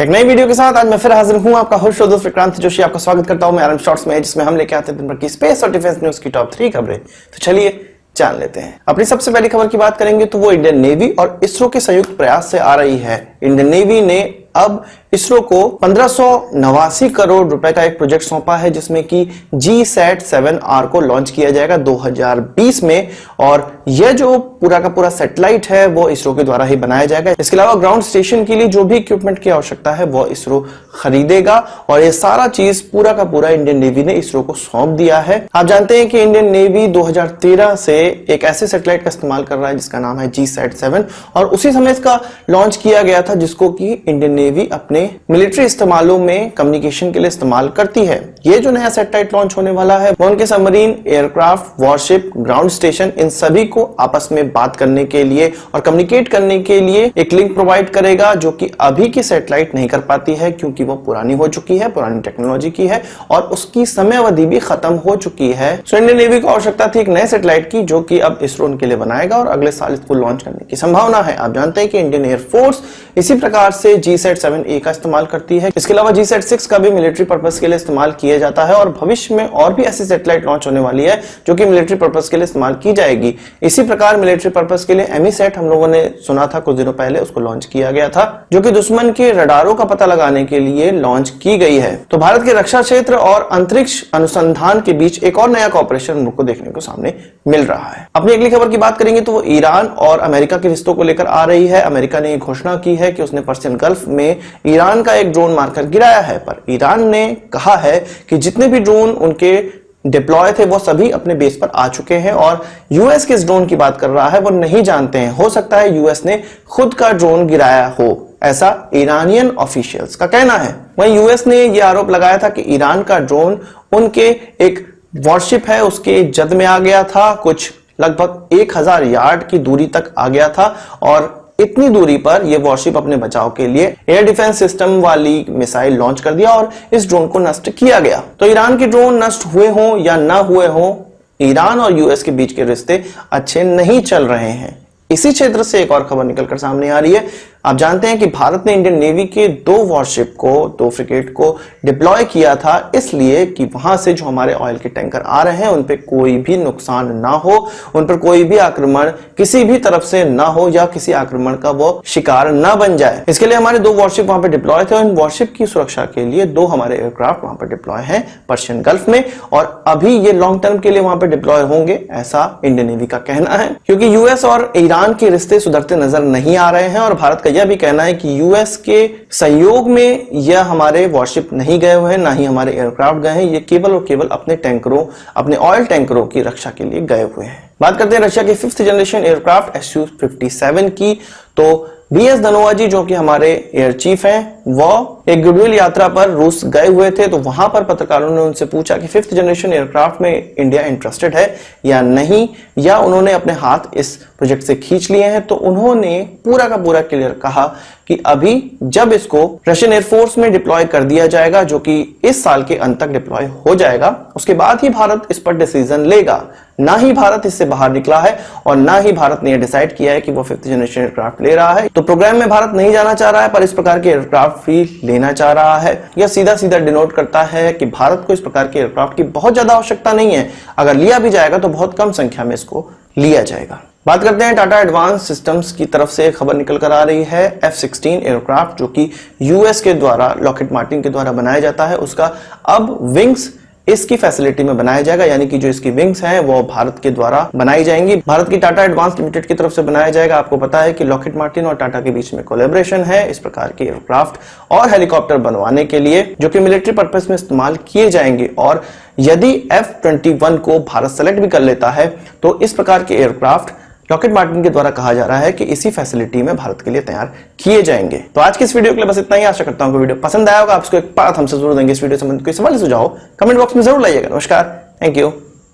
एक नई वीडियो के साथ आज मैं फिर हाजिर हूं, आपका होस्ट और दोस्त विक्रांत जोशी आपका स्वागत करता हूं मैं आरएम शॉर्ट्स में, जिसमें हम लेके आते हैं दिन भर की स्पेस और डिफेंस न्यूज की टॉप 3 खबरें। तो चलिए जान लेते हैं। अपनी सबसे पहली खबर की बात करेंगे तो वो इंडियन नेवी और इसरो के संयुक्त प्रयास से आ रही है। इंडियन नेवी ने अब इसरो को 1589 करोड़ रुपए का एक प्रोजेक्ट सौंपा है, जिसमें कि GSAT-7R को लॉन्च किया जाएगा 2020 में, और यह जो पूरा का पूरा सैटेलाइट है वो इसरो के द्वारा ही बनाया जाएगा। इसके अलावा ग्राउंड स्टेशन के लिए जो भी इक्विपमेंट की आवश्यकता है वो इसरो खरीदेगा, और ये सारा चीज पूरा का पूरा इंडियन नेवी ने इसरो को सौंप दिया है। आप जानते हैं कि इंडियन नेवी 2013 से एक ऐसे सैटेलाइट का इस्तेमाल कर रहा है जिसका नाम है GSAT-7, और उसी समय इसका लॉन्च किया गया था, जिसको कि इंडियन नेवी अपने मिलिट्री इस्तेमालों में कम्युनिकेशन के लिए इस्तेमाल करती है। ये जो नया सैटेलाइट लॉन्च होने वाला है वो उनके submarine, aircraft, warship, ground station, इन सभी को आपस में बात करने के लिए और कम्युनिकेट करने के लिए एक लिंक प्रोवाइड करेगा, जो कि अभी की सैटेलाइट नहीं कर पाती है, क्योंकि वो पुरानी हो चुकी है, पुरानी टेक्नोलॉजी की है और उसकी समय अवधि भी खत्म हो चुकी है। सो इंडियन नेवी को आवश्यकता थी एक नए सैटेलाइट की, जो कि अब इसरो उनके लिए बनाएगा और अगले साल इसको लॉन्च करने की संभावना है। आप जानते हैं कि इंडियन एयरफोर्स इसी प्रकार से GSAT-7A का इस्तेमाल करती है। इसके अलावा GSAT-6 का भी मिलिट्री पर्पस के लिए इस्तेमाल किया जाता है, और भविष्य में और भी ऐसी सैटेलाइट लॉन्च होने वाली है जो कि मिलिट्री पर्पस के लिए इस्तेमाल की जाएगी। इसी प्रकार मिलिट्री पर्पस के लिए एमीसैट हम लोगों ने सुना था कुछ दिनों पहले, उसको लॉन्च किया गया था, जो कि दुश्मन के रडारों का पता लगाने के लिए लॉन्च की गई है। तो भारत के रक्षा क्षेत्र और अंतरिक्ष अनुसंधान के बीच एक और नया कॉपरेशन हम लोग को देखने को सामने मिल रहा है। अपनी अगली खबर की बात करेंगे तो वो ईरान और अमेरिका के रिश्तों को लेकर आ रही है। अमेरिका ने घोषणा की है कि उसने पर्शियन गल्फ में ईरान का एक ड्रोन मारकर गिराया है, पर ईरान ने कहा है कि जितने भी ड्रोन उनके डिप्लॉय थे वो सभी अपने बेस पर आ चुके हैं, और यूएस किस ड्रोन की बात कर रहा है वो नहीं जानते हैं। हो सकता है यूएस ने खुद का ड्रोन गिराया हो, ऐसा ईरानियन ऑफिशियल्स का कहना है। वहीं यूएस ने यह आरोप लगाया था कि ईरान का ड्रोन उनके एक वॉरशिप है उसके जद में आ गया था, कुछ लगभग 1000 यार्ड की दूरी तक आ गया था, और इतनी दूरी पर यह वॉरशिप अपने बचाव के लिए एयर डिफेंस सिस्टम वाली मिसाइल लॉन्च कर दिया और इस ड्रोन को नष्ट किया गया। तो ईरान के ड्रोन नष्ट हुए हों या ना हुए हों, ईरान और यूएस के बीच के रिश्ते अच्छे नहीं चल रहे हैं। इसी क्षेत्र से एक और खबर निकलकर सामने आ रही है। आप जानते हैं कि भारत ने इंडियन नेवी के 2 वॉरशिप को, 2 फ्रिगेट को डिप्लॉय किया था, इसलिए कि वहां से जो हमारे ऑयल के टैंकर आ रहे हैं उन पे कोई भी नुकसान ना हो, उन पर कोई भी आक्रमण किसी भी तरफ से ना हो या किसी आक्रमण का वो शिकार ना बन जाए। इसके लिए हमारे 2 वॉरशिप वहां पे डिप्लॉय थे, और इन वॉरशिप की सुरक्षा के लिए 2 हमारे एयरक्राफ्ट वहां पर डिप्लॉय हैं पर्शियन गल्फ में, और अभी ये लॉन्ग टर्म के लिए वहां पर डिप्लॉय होंगे, ऐसा इंडियन नेवी का कहना है। क्योंकि यूएस और ईरान के रिश्ते सुधरते नजर नहीं आ रहे हैं, और भारत का यह भी कहना है कि यूएस के सहयोग में यह हमारे वॉरशिप नहीं गए हुए हैं, ना ही हमारे एयरक्राफ्ट गए हैं, ये केवल और केवल अपने टैंकरों, अपने ऑयल टैंकरों की रक्षा के लिए गए हुए हैं। बात करते हैं रशिया की 5th जनरेशन एयरक्राफ्ट Su-57 की। तो BS धनोआ जी, जो कि हमारे एयर चीफ हैं, वो एक गुडविल यात्रा पर रूस गए हुए थे। तो वहां पर पत्रकारों ने उनसे पूछा कि 5th जनरेशन एयरक्राफ्ट में इंडिया इंटरेस्टेड है या नहीं, या उन्होंने अपने हाथ इस प्रोजेक्ट से खींच लिए हैं। तो उन्होंने पूरा का पूरा क्लियर कहा कि अभी जब इसको रशियन एयरफोर्स में डिप्लॉय कर दिया जाएगा, जो कि इस साल के अंत तक डिप्लॉय हो जाएगा, उसके बाद ही भारत इस पर डिसीजन लेगा। ना ही भारत इससे बाहर निकला है और ना ही भारत ने यह डिसाइड किया है कि वो 5th जनरेशन एयरक्राफ्ट ले रहा है। तो प्रोग्राम में भारत नहीं जाना चाह रहा है, पर इस प्रकार के एयरक्राफ्ट भी लेना चाह रहा है। यह सीधा सीधा डिनोट करता है कि भारत को इस प्रकार के एयरक्राफ्ट की बहुत ज्यादा आवश्यकता नहीं है। अगर लिया भी जाएगा तो बहुत कम संख्या में इसको लिया जाएगा। बात करते हैं टाटा एडवांस सिस्टम्स की तरफ से खबर निकल कर आ रही है। F-16 एयरक्राफ्ट, जो कि यूएस के द्वारा, लॉकहीड मार्टिन के द्वारा बनाया जाता है, उसका अब विंग्स इसकी फैसिलिटी में बनाया जाएगा, यानी कि जो इसकी विंग्स हैं वो भारत के द्वारा बनाई जाएंगी। भारत की टाटा एडवांस लिमिटेड की तरफ से बनाया जाएगा। आपको पता है कि लॉकहीड मार्टिन और टाटा के बीच में कोलैबोरेशन है इस प्रकार के एयरक्राफ्ट और हेलीकॉप्टर बनवाने के लिए, जो कि मिलिट्री पर्पस में इस्तेमाल किए जाएंगे। और यदि F-21 को भारत सेलेक्ट भी कर लेता है तो इस प्रकार के एयरक्राफ्ट लॉकहीड मार्टिन के द्वारा कहा जा रहा है कि इसी फैसिलिटी में भारत के लिए तैयार किए जाएंगे। तो आज की इस वीडियो के लिए बस इतना ही। आशा करता हूं कि वीडियो पसंद आया होगा। आपको एक बात हमसे जरूर देंगे, इस वीडियो संबंधित कोई सवाल सुझाव कमेंट बॉक्स में जरूर लाइएगा। नमस्कार, थैंक यू,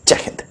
जय हिंद।